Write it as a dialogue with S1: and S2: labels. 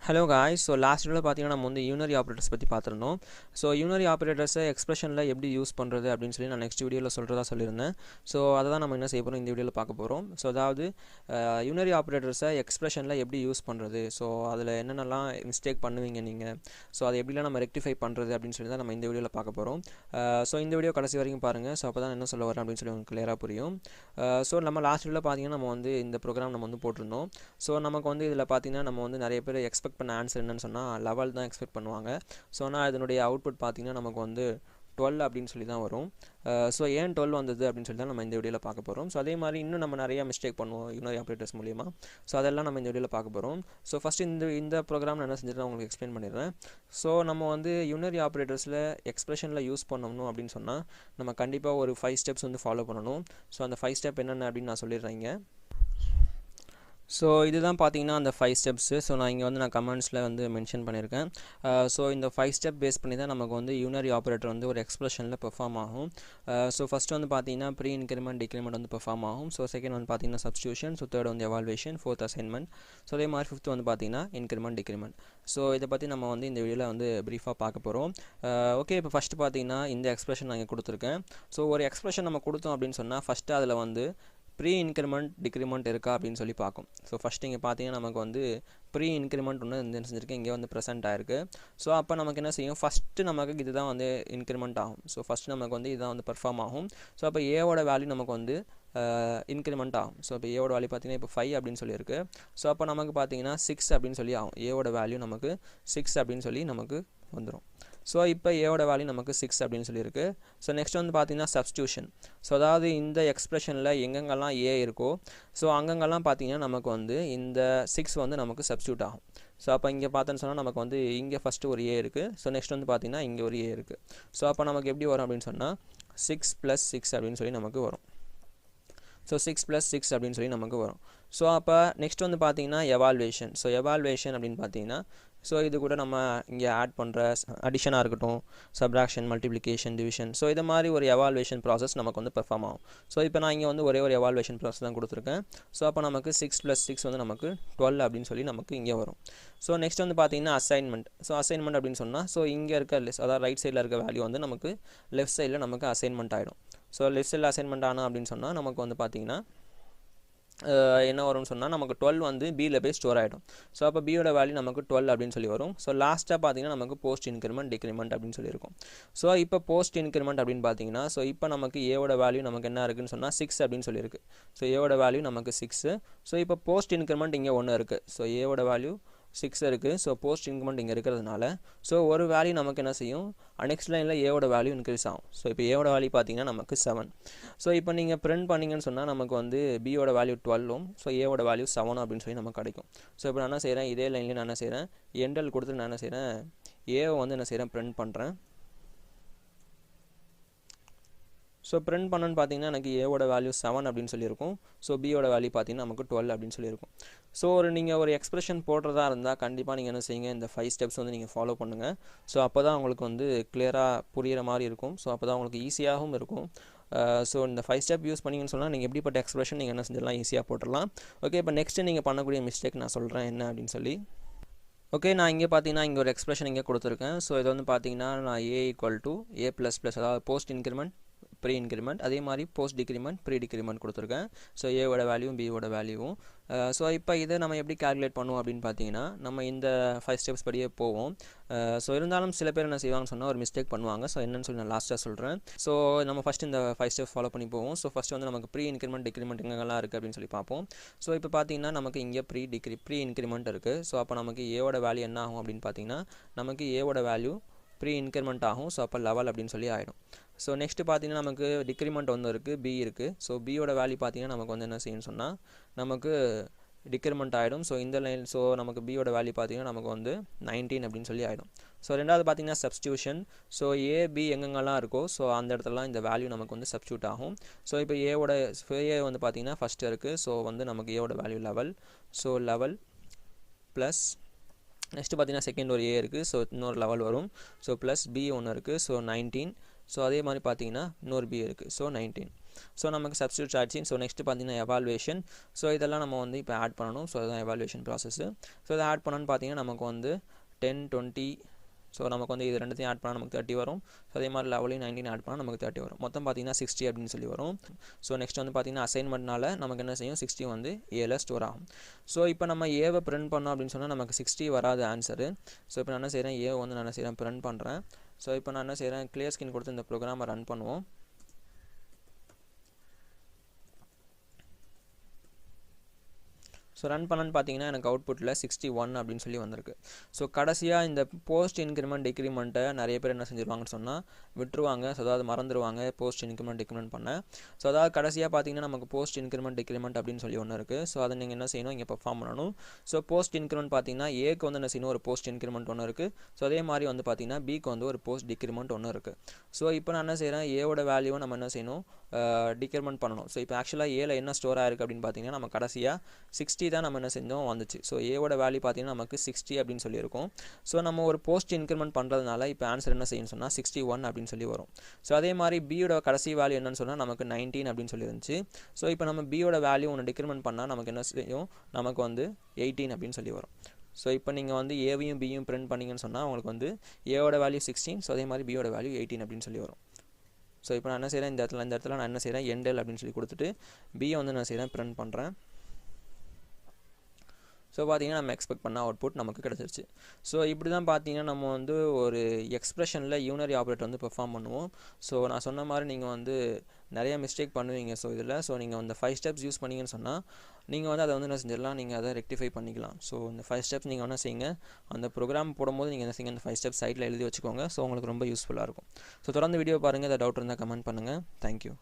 S1: Hello guys, so last video பார்த்தீங்கன்னா நம்ம வந்து யூனரி ஆப்ரேட்டர்ஸ் பற்றி பார்த்துருந்தோம். ஸோ யூனரி ஆப்ரேட்டர்ஸை எக்ஸ்பிரஷனில் எப்படி யூஸ் பண்ணுறது அப்படின்னு சொல்லி நான் நெக்ஸ்ட் வீடியோவில் சொல்கிறதா சொல்லியிருந்தேன். ஸோ அதை தான் நம்ம என்ன செய்ய போகிறோம் இந்த வீடியோவில் பார்க்க போகிறோம். ஸோ அதாவது யூனரி ஆப்ரேட்டர்ஸை எக்ஸ்பிரஷனில் எப்படி யூஸ் பண்ணுறது, ஸோ அதில் என்னென்னலாம் மிஸ்டேக் பண்ணுவீங்க நீங்கள், ஸோ அதை எப்படிலாம் நம்ம ரெக்டிஃபை பண்ணுறது அப்படின்னு சொல்லி தான் நம்ம இந்த வீடியோவில் பார்க்க போகிறோம். ஸோ இந்த வீடியோ கடைசி வரைக்கும் பாருங்கள். ஸோ அப்போ தான் என்ன சொல்ல வரேன் அப்படின்னு சொல்லி உங்களுக்கு கிளியராக புரியும். ஸோ நம்ம லாஸ்ட் வீடியோவில் பார்த்தீங்கன்னா நம்ம வந்து இந்த ப்ரோக்ராம் நம்ம வந்து போட்டிருந்தோம். ஸோ நமக்கு வந்து இதில் பார்த்தீங்கன்னா நம்ம வந்து நிறைய பேர் எக்ஸ்பெக்ட் பண்ண ஆன்சர் என்னன்னு சொன்னால் லெவல் தான் எக்ஸ்பெக்ட் பண்ணுவாங்க. ஸோ ஆனால் இதனுடைய அவுட்புட் பார்த்திங்கன்னா நமக்கு வந்து 12 அப்படின்னு சொல்லி தான் வரும். ஸோ ஏன் 12 வந்தது அப்படின்னு சொல்லி தான் நம்ம இந்த வீடியோவில் பார்க்க போகிறோம். ஸோ அதே மாதிரி இன்னும் நம்ம நிறையா மிஸ்டேக் பண்ணுவோம் யூனரி ஆப்ரேட்டர்ஸ் மூலிமா. ஸோ அதெல்லாம் நம்ம இந்த வீடியோவில் பார்க்க போகிறோம். ஸோ ஃபஸ்ட்டு இந்த ப்ரோக்ராம் நான் என்ன செஞ்சுட்டு நான் உங்களுக்கு எக்ஸ்பிளைன் பண்ணிடுறேன். ஸோ நம்ம வந்து யூனரி ஆப்ரேட்டர்ஸில் எக்ஸ்பிரஷனில் யூஸ் பண்ணணும் அப்படின்னு சொன்னால் நம்ம கண்டிப்பாக ஒரு 5 ஸ்டெப்ஸ் வந்து ஃபாலோ பண்ணணும். ஸோ அந்த 5 ஸ்டெப் என்னென்ன அப்படின்னு நான் சொல்லிடுறேங்க. ஸோ இதுதான் பார்த்தீங்கன்னா அந்த 5 ஸ்டெப்ஸு. ஸோ நான் இங்கே வந்து நான் கமெண்ட்ஸில் வந்து மென்ஷன் பண்ணியிருக்கேன். ஸோ இந்த 5 ஸ்டெப் பேஸ் பண்ணி தான் நமக்கு வந்து யூனரி ஆப்ரேட்டர் வந்து ஒரு எக்ஸ்பிரஷனில் பெர்ஃபார்ம் ஆகும். ஸோ ஃபஸ்ட்டு வந்து பார்த்தீங்கன்னா ப்ரீ இன்க்ரிமெண்ட் டிக்ரிமெண்ட் வந்து பெர்ஃபார்ம் ஆகும். ஸோ செகண்ட் வந்து பார்த்தீங்கன்னா சப்ஸ்டியூஷன். ஸோ தேர்ட் வந்து எவால்வேஷன், ஃபோர்த் அசைன்மெண்ட். ஸோ அதே மாதிரி ஃபிஃப்த் வந்து பார்த்தீங்கன்னா இன்க்ரிமெண்ட் டிக்ரிமெண்ட். ஸோ இதை பற்றி நம்ம வந்து இந்த வீடியோவில் வந்து ப்ரீஃபாக பார்க்க போகிறோம். ஓகே, இப்போ ஃபஸ்ட்டு பார்த்தீங்கன்னா இந்த எக்ஸ்பிரஷன் நான் இங்கே கொடுத்துருக்கேன். ஸோ ஒரு எக்ஸ்பிரஷன் நம்ம கொடுத்தோம் அப்படின்னு சொன்னால் ஃபஸ்ட்டு அதில் வந்து ப்ரீ இன்க்ரிமெண்ட் டிக்ரிமெண்ட் இருக்கா அப்படின்னு சொல்லி பார்க்கும். ஸோ ஃபஸ்ட்டு இங்கே பார்த்தீங்கன்னா நமக்கு வந்து ப்ரீ இன்க்ரிமெண்ட் ஒன்று என்ன செஞ்சுருக்கு, இங்கே வந்து ப்ரெசென்ட் ஆகிருக்கு. ஸோ அப்போ நமக்கு என்ன செய்யும், ஃபஸ்ட்டு நமக்கு இதுதான் வந்து இன்க்ரிமெண்ட் ஆகும். ஸோ ஃபஸ்ட்டு நமக்கு வந்து இதுதான் வந்து பெர்ஃபார்ம் ஆகும். ஸோ அப்போ ஏவோட வேல்யூ நமக்கு வந்து இன்க்ரிமெண்ட் ஆகும். ஸோ இப்போ ஏவோட வேல்யூ பார்த்தீங்கன்னா இப்போ 5 அப்படின்னு சொல்லியிருக்கு. ஸோ அப்போ நமக்கு பார்த்தீங்கன்னா 6 அப்படின்னு சொல்லி ஆகும். ஏவோட வேல்யூ நமக்கு 6 அப்படின்னு சொல்லி நமக்கு வந்துடும். ஸோ இப்போ ஏவோட வேல்யூ நமக்கு 6 அப்படின்னு சொல்லியிருக்கு. ஸோ நெக்ஸ்ட் வந்து பார்த்தீங்கன்னா சப்ஸ்டியூஷன். ஸோ அதாவது இந்த எக்ஸ்பிரஷனில் எங்கெங்கெல்லாம் ஏ இருக்கோ ஸோ அங்கங்கெல்லாம் பார்த்தீங்கன்னா நமக்கு வந்து இந்த 6 வந்து நமக்கு சப்ஸ்டியூட் ஆகும். ஸோ அப்போ இங்கே பார்த்தோன்னு சொன்னால் நமக்கு வந்து இங்கே ஃபஸ்ட்டு ஒரு ஏ இருக்குது. ஸோ நெக்ஸ்ட் வந்து பார்த்தீங்கன்னா இங்கே ஒரு ஏ இருக்குது. ஸோ அப்போ நமக்கு எப்படி வரும் அப்படின்னு சொன்னால் 6 + 6 அப்படின்னு சொல்லி நமக்கு வரும். ஸோ 6 + 6 அப்படின்னு சொல்லி நமக்கு வரும். ஸோ அப்போ நெக்ஸ்ட் வந்து பார்த்தீங்கன்னா எவால்வேஷன். ஸோ எவால்வேஷன் அப்படின்னு பார்த்தீங்கன்னா ஸோ இது கூட நம்ம இங்கே ஆட் பண்ணுற அடிஷனாக இருக்கட்டும், சப்ராக்ஷன், மல்டிப்ளிகேஷன், டிவிஷன், ஸோ இது மாதிரி ஒரு எவால்வேஷன் ப்ராசஸ் நமக்கு வந்து பெர்ஃபார்ம் ஆகும். ஸோ இப்போ நான் இங்கே வந்து ஒரே ஒரு எவால்வேஷன் ப்ராசஸ் தான் கொடுத்துருக்கேன். ஸோ அப்போ நமக்கு 6 + 6 வந்து நமக்கு 12 அப்படின்னு சொல்லி நமக்கு இங்கே வரும். ஸோ நெக்ஸ்ட் வந்து பார்த்தீங்கன்னா அசைன்மெண்ட். ஸோ அசைன்மெண்ட் அப்படின்னு சொன்னால் ஸோ இங்கே இருக்க அதாவது ரைட் சைடில் இருக்க வேல்யூ வந்து நமக்கு லெஃப்ட் சைடில் நமக்கு அசைன்மெண்ட் ஆகிடும். ஸோ லெஃப்ட் சைடில் அசைன்மெண்ட் ஆனால் அப்படின்னு சொன்னால் நமக்கு வந்து பார்த்திங்கன்னா என்ன வரும்னு சொன்னால் நமக்கு 12 வந்து பியில் போய் ஸ்டோர் ஆகிடும். ஸோ அப்போ பியோட வேல்யூ நமக்கு 12 அப்படின்னு சொல்லி வரும். ஸோ லாஸ்ட்டாக பார்த்தீங்கன்னா நமக்கு போஸ்ட் இன்க்ரிமெண்ட் டிக்ரிமெண்ட் அப்படின்னு சொல்லியிருக்கும். ஸோ இப்போ போஸ்ட் இன்க்ரிமெண்ட் அப்படின்னு பார்த்தீங்கன்னா ஸோ இப்போ நமக்கு ஏவோட வேல்யூ நமக்கு என்ன இருக்குதுன்னு சொன்னால் 6 அப்படின்னு சொல்லியிருக்கு. ஸோ ஏவோட வேல்யூ நமக்கு 6. ஸோ இப்போ போஸ்ட் இன்க்ரிமெண்ட் இங்கே ஒன்று இருக்குது. ஸோ ஏவோட வேல்யூ 6 இருக்குது. ஸோ போஸ்ட் இன்க்ரிமெண்ட் இங்கே இருக்கிறதுனால ஸோ ஒரு வேல்யூ நமக்கு என்ன செய்யும், நெக்ஸ்ட் லைனில் ஏவோட வேல்யூ இன்க்ரீஸ் ஆகும். ஸோ இப்போ ஏவோட வேல்யூ பார்த்தீங்கன்னா நமக்கு 7. ஸோ இப்போ நீங்கள் பிரிண்ட் பண்ணிங்கன்னு சொன்னால் நமக்கு வந்து பியோட வேல்யூ 12ம் ஸோ ஏவோட வேல்யூ 7 அப்படின்னு சொல்லி நமக்கு கிடைக்கும். ஸோ இப்போ நான் என்ன செய்கிறேன், இதே லைன்லேயே நான் என்ன செய்கிறேன், எண்டல் கொடுத்துட்டு நான் என்ன செய்கிறேன், ஏவை வந்து என்ன செய்கிறேன், பிரிண்ட் பண்ணுறேன். ஸோ பிரிண்ட் பண்ணணுன்னு பார்த்தீங்கன்னா எனக்கு ஏவோட வேல்யூ 7 அப்படின்னு சொல்லியிருக்கும். ஸோ பியோட வேல்யூ பார்த்தீங்கன்னா நமக்கு 12 அப்படின்னு சொல்லியிருக்கும். ஸோ நீங்கள் ஒரு எக்ஸ்பிரஷன் போடுறதா இருந்தால் கண்டிப்பாக நீங்கள் என்ன செய்யுங்க, இந்த 5 ஸ்டெப்ஸ் வந்து நீங்கள் ஃபாலோ பண்ணுங்கள். ஸோ அப்போ தான் உங்களுக்கு வந்து கிளியராக புரிகிற மாதிரி இருக்கும். ஸோ அப்போ தான் உங்களுக்கு ஈஸியாகவும் இருக்கும். ஸோ இந்த 5 ஸ்டெப் யூஸ் பண்ணிங்கன்னு சொன்னால் நீங்கள் எப்படிப்பட்ட எக்ஸ்பிரஷன் நீங்கள் என்ன செஞ்சிடலாம், ஈஸியாக போட்டுடலாம். ஓகே, இப்போ நெக்ஸ்ட்டு நீங்கள் பண்ணக்கூடிய மிஸ்டேக் நான் சொல்கிறேன் என்ன அப்படின்னு சொல்லி. ஓகே, நான் இங்கே பார்த்தீங்கன்னா இங்கே ஒரு எக்ஸ்பிரஷன் இங்கே கொடுத்துருக்கேன். ஸோ இது வந்து பார்த்தீங்கன்னா நான் A = A++, அதாவது போஸ்ட் இன்க்ரிமெண்ட் ப்ரீ இன்க்ரிமெண்ட், அதே மாதிரி போஸ்ட் டிக்ரிமெண்ட் ப்ரீ டிக்ரிமெண்ட் கொடுத்துருக்கேன். ஸோ ஏவோட வேல்யூவும் பியோட வேல்யூவும். ஸோ இப்போ இதை நம்ம எப்படி கால்குலேட் பண்ணுவோம் அப்படின்னு பார்த்தீங்கன்னா நம்ம இந்த 5 ஸ்டெப்ஸ் படியே போவோம். ஸோ இருந்தாலும் சில பேர் என்ன செய்வாங்கன்னு சொன்னால் ஒரு மிஸ்டேக் பண்ணுவாங்க. ஸோ என்னன்னு சொல்லி நான் லாஸ்ட்டாக சொல்கிறேன். ஸோ நம்ம ஃபஸ்ட்டு இந்த 5 ஸ்டெப்ஸ் ஃபாலோ பண்ணி போவோம். ஸோ ஃபஸ்ட்டு வந்து நமக்கு ப்ரீ இன்க்ரிமெண்ட் டிக்ரிமெண்ட் எங்கெல்லாம் இருக்குது அப்படின்னு சொல்லி பார்ப்போம். ஸோ இப்போ பார்த்தீங்கன்னா நமக்கு இங்கே ப்ரீ இன்க்ரிமெண்ட் இருக்குது. ஸோ அப்போ நமக்கு ஏவோட வேல்யூ என்ன ஆகும் அப்படின்னு பார்த்தீங்கன்னா நமக்கு ஏவோட வேல்யூ ப்ரீ இன்க்ரிமெண்ட் ஆகும். ஸோ அப்போ லெவல் அப்படின்னு சொல்லி ஆகிடும். ஸோ நெக்ஸ்ட்டு பார்த்தீங்கன்னா நமக்கு டிக்ரிமெண்ட் ஒன்று இருக்குது, பி இருக்குது. ஸோ பியோட வேல்யூ பார்த்தீங்கன்னா நமக்கு வந்து என்ன செய்யணும்னு சொன்னால் நமக்கு டிக்ரிமெண்ட் ஆகிடும். ஸோ இந்த லைன் ஸோ நமக்கு பியோட வேல்யூ பார்த்தீங்கன்னா நமக்கு வந்து 19 அப்படின்னு சொல்லி ஆகிடும். ஸோ ரெண்டாவது பார்த்தீங்கன்னா சப்ஸ்டியூஷன். ஸோ ஏ பி எங்கெங்கெல்லாம் இருக்கோ ஸோ அந்த இடத்துலலாம் இந்த வேல்யூ நமக்கு வந்து சப்ஸ்டியூட் ஆகும். ஸோ இப்போ ஏ வந்து பார்த்தீங்கன்னா ஃபஸ்ட்டு இருக்குது. ஸோ வந்து நமக்கு ஏவோட value level. So level plus next பார்த்தீங்கன்னா செகண்ட் ஒரு ஏ இருக்குது. ஸோ இன்னொரு லெவல் வரும். ஸோ ப்ளஸ் பி ஒன்று இருக்குது. ஸோ 19 ஸோ அதே மாதிரி பார்த்தீங்கன்னா இன்னொரு b இருக்குது. ஸோ 19. ஸோ நமக்கு சப்ஸ்டியூட் ஆச்சு. ஸோ நெக்ஸ்ட்டு பார்த்தீங்கன்னா எவாலுவேஷன். ஸோ இதெல்லாம் நம்ம வந்து இப்போ ஆட் பண்ணணும். ஸோ அதுதான் எவாலுவேஷன் ப்ராசஸ்ஸு. ஸோ இதை ஆட் பண்ணணும்னு பார்த்தீங்கன்னா நமக்கு வந்து 10, 20. ஸோ நமக்கு வந்து இது ரெண்டுத்தையும் ஆட் பண்ணால் நமக்கு 30 வரும். ஸோ அதே மாதிரி லெவலையும் 19 ஆட் பண்ணால் நமக்கு 30 வரும். மொத்தம் பார்த்தீங்கன்னா 60 அப்படின்னு சொல்லி வரும். ஸோ நெக்ஸ்ட் வந்து பார்த்தீங்கன்னா அசைன்மெண்ட்னால நமக்கு என்ன செய்யும், 60 வந்து ஏல ஸ்டோர் ஆகும். ஸோ இப்போ நம்ம ஏவை பிரிண்ட் பண்ணோம் அப்படின்னு சொன்னால் நமக்கு 60 வராது ஆன்சரு. ஸோ இப்போ நான் என்ன செய்கிறேன், ஏ வந்து நான் என்ன செய்கிறேன், பிரிண்ட் பண்ணுறேன். ஸோ இப்போ நான் என்ன செய்கிறேன், கிளியர் ஸ்கிரீன் கொடுத்து இந்த ப்ரோக்ராமை ரன் பண்ணுவோம். ஸோ ரன் பண்ணன்னு பார்த்தீங்கன்னா எனக்கு அவுட்புட்டில் 61 அப்படின்னு சொல்லி வந்திருக்கு. ஸோ கடைசியாக இந்த போஸ்ட் இன்க்ரிமெண்ட் டிக்ரிமெண்ட்டை நிறைய பேர் என்ன செஞ்சுருவாங்கன்னு சொன்னால் விட்டுருவாங்க. ஸோ அதாவது மறந்துடுவாங்க போஸ்ட் இன்க்ரிமெண்ட் டிக்ரிமெண்ட் பண்ண. ஸோ அதாவது கடைசியாக பார்த்தீங்கன்னா நமக்கு போஸ்ட் இன்க்ரிமெண்ட் டிக்ரிமெண்ட் அப்படின்னு சொல்லி ஒன்று இருக்குது. ஸோ அதை நீங்கள் என்ன செய்யணும், இங்கே பெர்ஃபார்ம் பண்ணணும். ஸோ போஸ்ட் இன்க்ரிமெண்ட் பார்த்தீங்கன்னா ஏக்கு வந்து என்ன செய்யணும், ஒரு போஸ்ட் இன்க்ரிமெண்ட் ஒன்று இருக்குது. ஸோ அதே மாதிரி வந்து பார்த்தீங்கன்னா பிக்கு வந்து ஒரு போஸ்ட் டிக்ரிமெண்ட் ஒன்று இருக்குது. ஸோ இப்போ நான் என்ன செய்கிறேன், ஏவோட வேல்யூவை நம்ம என்ன செய்யணும், டிக்ரிமெண்ட் பண்ணணும். ஸோ இப்போ ஆக்சுவலாக ஏல என்ன ஸ்டோர் ஆயிருக்கு அப்படின்னு பார்த்தீங்கன்னா நம்ம கடைசியாக 60 தான் நம்ம என்ன செஞ்சோம் வந்துச்சு. ஸோ ஏவோட வேல்யூ பார்த்தீங்கன்னா நமக்கு 60 அப்படின்னு சொல்லியிருக்கும். ஸோ நம்ம ஒரு போஸ்ட் இன்க்ரிமெண்ட் பண்ணுறதுனால இப்போ ஆன்சர் என்ன செய்யணும்னு சொன்னால் 61 அப்படின்னு சொல்லி வரும். ஸோ அதே மாதிரி பியோட கடைசி வேல்யூ என்னன்னு சொன்னால் நமக்கு 19 அப்படின்னு சொல்லியிருந்துச்சு. ஸோ இப்போ நம்ம பியோட வேல்யூ ஒன்று டிக்ரிமெண்ட் பண்ணால் நமக்கு என்ன செய்யும், நமக்கு வந்து 18 அப்படின்னு சொல்லி வரும். ஸோ இப்போ நீங்கள் வந்து ஏவையும் பியும் பிரிண்ட் பண்ணிங்கன்னு சொன்னால் உங்களுக்கு வந்து ஏவோட வேல்யூ 16. ஸோ அதே மாதிரி பியோட வேல்யூ 18 அப்படின்னு சொல்லி வரும். ஸோ இப்போ நான் என்ன செய்கிறேன், இந்த இடத்துல நான் என்ன செய்கிறேன், எண்டல் அப்படின்னு சொல்லி கொடுத்துட்டு பியை வந்து நான் செய்கிறேன், பிரிண்ட் பண்ணுறேன். ஸோ பார்த்தீங்கன்னா நம்ம எக்ஸ்பெக்ட் பண்ண அவுட்புட் நமக்கு கிடச்சிருச்சு. ஸோ இப்படி தான் பார்த்தீங்கன்னா நம்ம வந்து ஒரு எக்ஸ்பிரஷனில் யூனரி ஆப்ரேட்டர் வந்து பெர்ஃபார்ம் பண்ணுவோம். ஸோ நான் சொன்ன மாதிரி நீங்கள் வந்து நிறைய மிஸ்டேக் பண்ணுவீங்க. ஸோ இதில் ஸோ நீங்கள் அந்த 5 ஸ்டெப்ஸ் யூஸ் பண்ணிங்கன்னு சொன்னால் நீங்கள் வந்து அதை வந்து என்ன செஞ்சிடலாம், நீங்கள் அதை ரெக்டிஃபை பண்ணிக்கலாம். ஸோ இந்த 5 ஸ்டெப்ஸ் நீங்கள் என்ன செய்யுங்க, அந்த ப்ரோக்ராம் போடும்போது நீங்கள் என்ன செய்யுங்க, அந்த 5 ஸ்டெப்ஸ் சைட்டில் எழுதி வச்சுக்கோங்க. ஸோ உங்களுக்கு ரொம்ப யூஸ்ஃபுல்லாக இருக்கும். ஸோ தொடர்ந்து வீடியோ பாருங்கள். ஏதாவது டவுட் இருந்தால் கமெண்ட் பண்ணுங்கள். தேங்க்யூ.